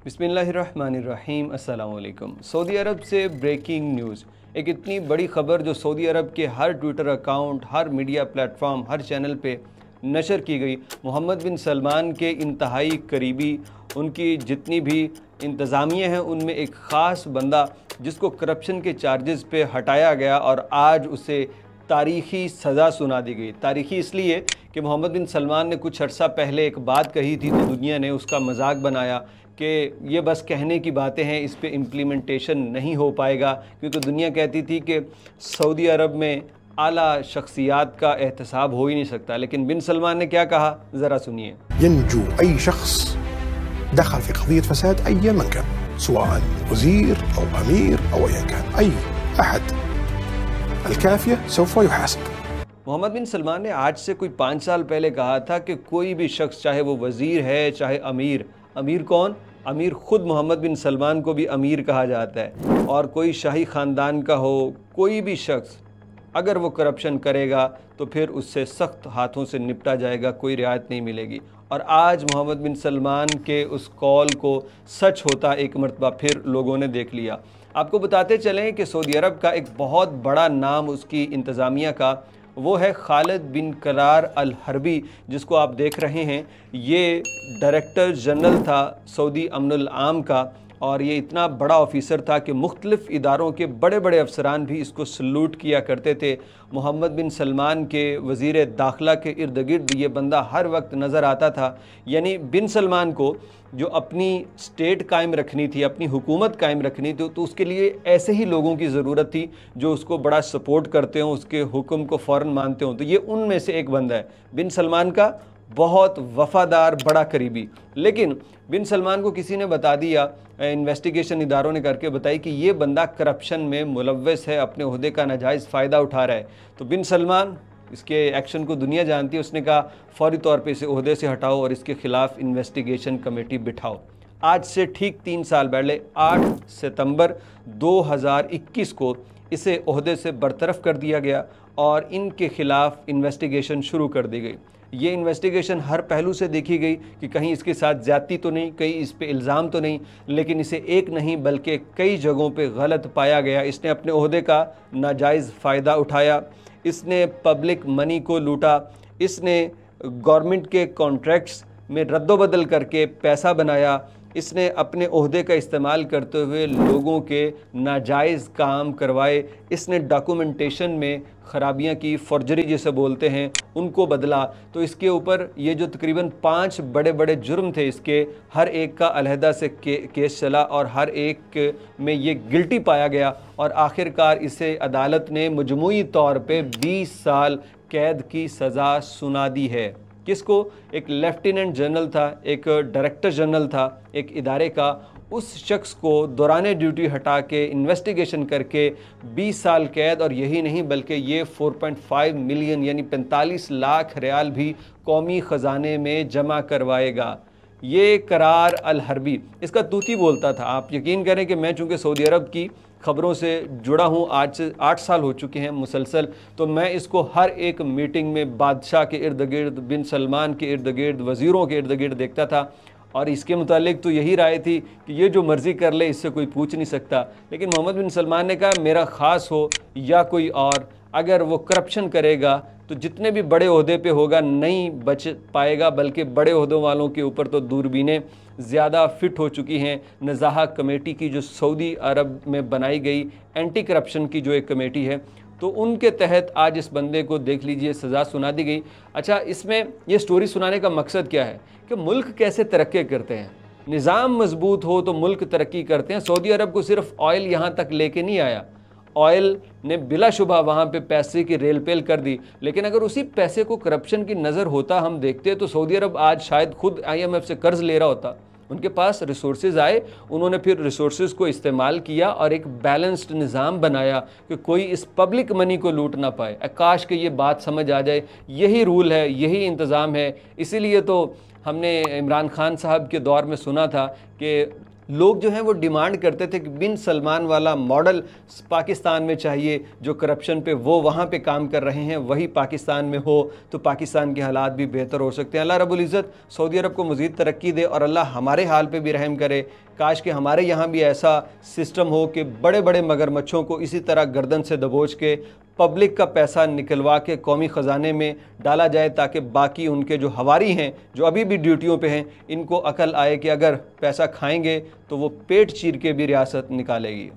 बिस्मिल्लाहिर्रहमानिर्रहीम। अस्सलाम वालेकुम। सऊदी अरब से ब्रेकिंग न्यूज़, एक इतनी बड़ी ख़बर जो सऊदी अरब के हर ट्विटर अकाउंट, हर मीडिया प्लेटफॉर्म, हर चैनल पे नशर की गई। मोहम्मद बिन सलमान के इंतहाई करीबी, उनकी जितनी भी इंतज़ामिया हैं उनमें एक ख़ास बंदा जिसको करप्शन के चार्जेस पे हटाया गया और आज उसे तारीख़ी सज़ा सुना दी गई। तारीख़ी इसलिए कि मोहम्मद बिन सलमान ने कुछ अर्सा पहले एक बात कही थी तो दुनिया ने उसका मजाक बनाया कि ये बस कहने की बातें हैं, इस पे इम्प्लीमेंटेशन नहीं हो पाएगा, क्योंकि दुनिया कहती थी कि सऊदी अरब में आला शख्सियात का एहतसाब हो ही नहीं सकता। लेकिन बिन सलमान ने क्या कहा, ज़रा सुनिए। यंजू अई शख्स दखल फी क़ज़ियत फ़साद अय्यन मन कान, सवाअन वज़ीर औ अमीर औ अय्यन कान, अई अहद अल-काफ़िया सौफ़ युहासब। मोहम्मद बिन सलमान ने आज से कोई 5 साल पहले कहा था कि कोई भी शख्स, चाहे वो वज़ीर है चाहे अमीर, अमीर कौन, अमीर ख़ुद मोहम्मद बिन सलमान को भी अमीर कहा जाता है, और कोई शाही ख़ानदान का हो, कोई भी शख्स अगर वो करप्शन करेगा तो फिर उससे सख्त हाथों से निपटा जाएगा, कोई रियायत नहीं मिलेगी। और आज मोहम्मद बिन सलमान के उस कॉल को सच होता एक मरतबा फिर लोगों ने देख लिया। आपको बताते चलें कि सऊदी अरब का एक बहुत बड़ा नाम उसकी इंतज़ामिया का वो है खालिद बिन करार अल हरबी, जिसको आप देख रहे हैं। ये डायरेक्टर जनरल था सऊदी अमनुल आम का, और ये इतना बड़ा ऑफिसर था कि मुख्तलिफ़ इदारों के बड़े बड़े अफसरान भी इसको सल्यूट किया करते थे। मोहम्मद बिन सलमान के वज़ीर दाखिला के इर्द गिर्द ये बंदा हर वक्त नज़र आता था। यानी बिन सलमान को जो अपनी स्टेट कायम रखनी थी, अपनी हुकूमत कायम रखनी थी, तो उसके लिए ऐसे ही लोगों की ज़रूरत थी जो उसको बड़ा सपोर्ट करते हों, उसके हुक्म को फ़ौरन मानते हों। तो ये उनमें से एक बंदा है, बिन सलमान का बहुत वफ़ादार बड़ा करीबी। लेकिन बिन सलमान को किसी ने बता दिया, इन्वेस्टिगेशन इदारों ने करके बताई कि ये बंदा करप्शन में मुलव्वस है, अपने ओहदे का नाजायज़ फ़ायदा उठा रहा है। तो बिन सलमान, इसके एक्शन को दुनिया जानती है, उसने कहा फ़ौरी तौर पे इसे ओहदे से हटाओ और इसके ख़िलाफ़ इन्वेस्टिगेशन कमेटी बिठाओ। आज से ठीक 3 साल पहले 8 सितंबर 2021 को इसे ओहदे से बरतरफ़ कर दिया गया और इनके ख़िलाफ़ इन्वेस्टिगेशन शुरू कर दी गई। ये इन्वेस्टिगेशन हर पहलू से देखी गई कि कहीं इसके साथ ज़्यादती तो नहीं, कहीं इस पे इल्ज़ाम तो नहीं, लेकिन इसे एक नहीं बल्कि कई जगहों पे गलत पाया गया। इसने अपने ओहदे का नाजायज़ फ़ायदा उठाया, इसने पब्लिक मनी को लूटा, इसने गवर्नमेंट के कॉन्ट्रैक्ट्स में रद्दोबदल करके पैसा बनाया, इसने अपने ओहदे का इस्तेमाल करते हुए लोगों के नाजायज़ काम करवाए, इसने डॉक्यूमेंटेशन में ख़राबियाँ की, फॉर्जरी जिसे बोलते हैं, उनको बदला। तो इसके ऊपर ये जो तकरीबन 5 बड़े बड़े जुर्म थे, इसके हर एक का अलहदा से केस चला और हर एक में ये गिल्टी पाया गया और आखिरकार इसे अदालत ने मजमूई तौर पे 20 साल कैद की सज़ा सुना दी है। किसको? एक लेफ्टिनेंट जनरल था, एक डायरेक्टर जनरल था एक इदारे का, उस शख्स को दौरान ड्यूटी हटा के इन्वेस्टिगेशन करके 20 साल कैद, और यही नहीं बल्कि ये 4.5 मिलियन यानी 45 लाख रियाल भी कौमी ख़जाने में जमा करवाएगा। ये करार अल हरबी इसका तूती बोलता था। आप यकीन करें कि मैं चूँकि सऊदी अरब की ख़बरों से जुड़ा हूँ, आज से 8 साल हो चुके हैं मुसलसल, तो मैं इसको हर एक मीटिंग में बादशाह के इर्द गिर्द, बिन सलमान के इर्द गिर्द, वज़ीरों के इर्द गिर्द देखता था, और इसके मुतालिक तो यही राय थी कि ये जो मर्ज़ी कर ले, इससे कोई पूछ नहीं सकता। लेकिन मोहम्मद बिन सलमान ने कहा मेरा ख़ास हो या कोई और, अगर वो करप्शन करेगा तो जितने भी बड़े ओहदे पे होगा नहीं बच पाएगा, बल्कि बड़े ओहदों वालों के ऊपर तो दूरबीनें ज़्यादा फिट हो चुकी हैं। नज़ाहा कमेटी की जो सऊदी अरब में बनाई गई एंटी करप्शन की जो एक कमेटी है, तो उनके तहत आज इस बंदे को देख लीजिए सज़ा सुना दी गई। अच्छा, इसमें ये स्टोरी सुनाने का मकसद क्या है कि मुल्क कैसे तरक्की करते हैं, निज़ाम मजबूत हो तो मुल्क तरक्की करते हैं। सऊदी अरब को सिर्फ ऑयल यहाँ तक लेके नहीं आया, ऑयल ने बिलाशुबा वहाँ पे पैसे की रेल पेल कर दी, लेकिन अगर उसी पैसे को करप्शन की नज़र होता हम देखते तो सऊदी अरब आज शायद खुद IMF से कर्ज़ ले रहा होता। उनके पास रिसोर्सेज आए, उन्होंने फिर रिसोर्सेज को इस्तेमाल किया और एक बैलेंस्ड निज़ाम बनाया कि कोई इस पब्लिक मनी को लूट ना पाए। काश कि ये बात समझ आ जाए, यही रूल है, यही इंतज़ाम है। इसीलिए तो हमने इमरान खान साहब के दौर में सुना था कि लोग जो हैं वो डिमांड करते थे कि बिन सलमान वाला मॉडल पाकिस्तान में चाहिए, जो करप्शन पे वो वहाँ पे काम कर रहे हैं वही पाकिस्तान में हो तो पाकिस्तान के हालात भी बेहतर हो सकते हैं। अल्लाह रब्बुल इज़्ज़त सऊदी अरब को मज़ीद तरक्की दे और अल्लाह हमारे हाल पे भी रहम करे। काश कि हमारे यहाँ भी ऐसा सिस्टम हो कि बड़े बड़े मगरमच्छों को इसी तरह गर्दन से दबोच के पब्लिक का पैसा निकलवा के कौमी ख़जाने में डाला जाए, ताकि बाकी उनके जो हवारी हैं जो अभी भी ड्यूटियों पे हैं इनको अकल आए कि अगर पैसा खाएंगे तो वो पेट चीर के भी रियासत निकालेगी।